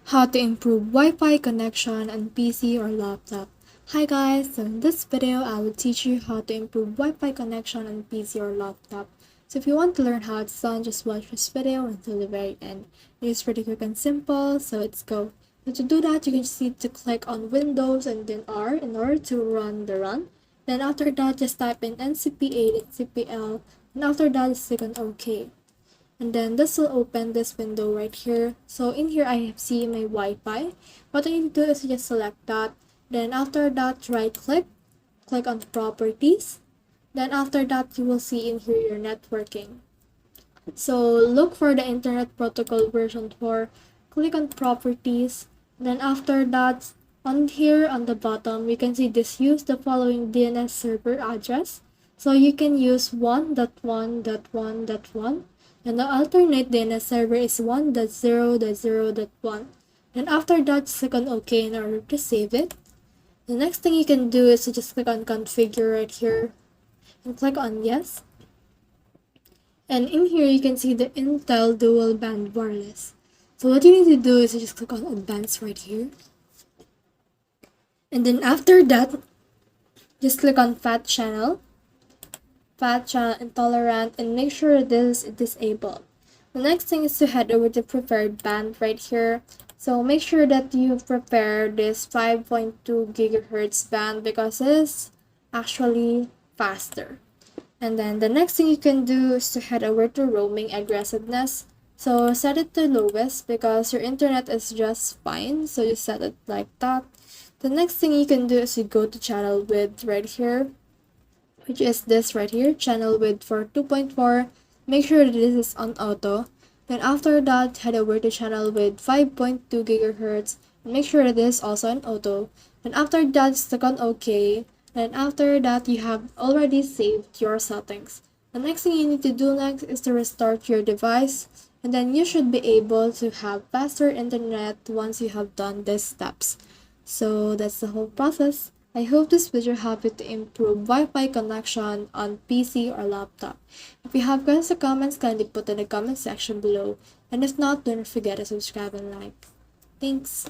How to improve Wi-Fi connection on PC or laptop. Hi guys, so in this video I will teach you how to improve Wi-Fi connection on PC or laptop. So if you want to learn how it's done, just watch this video until the very end. It is pretty quick and simple, so let's go. So to do that, you can just need to click on Windows and then R in order to run the run. Then after that, just type in ncp8 and cpl, and after that, just click on OK. And then this will open this window right here. So in here I have seen my Wi-Fi. What I need to do is just select that. Then after that, right click on properties. Then after that, you will see in here your networking. So look for the internet protocol version 4. Click on properties. Then after that, on here on the bottom, you can see this use the following DNS server address. So you can use 1.1.1.1, and the alternate DNS server is 1.0.0.1. And after that, click on OK in order to save it. The next thing you can do is to just click on configure right here and click on yes. And in here you can see the Intel dual band wireless. So what you need to do is to just click on advanced right here. And then after that, just click on fat channel intolerant, and make sure this is disabled. The next thing is to head over to preferred band right here. So make sure that you prepare this 5.2 gigahertz band because it is actually faster. And then the next thing you can do is to head over to roaming aggressiveness. So set it to lowest because your internet is just fine. So you set it like that. The next thing you can do is you go to channel width right here, which is this right here, channel width for 2.4. Make sure that this is on auto. Then after that, head over to channel width 5.2 gigahertz and make sure that this is also on auto. Then after that, click on OK. And after that, you have already saved your settings. The next thing you need to do next is to restart your device, and then you should be able to have faster internet once you have done these steps. So that's the whole process. I hope this video helped you to improve Wi-Fi connection on PC or laptop. If you have questions or comments, kindly put in the comment section below. And if not, don't forget to subscribe and like. Thanks!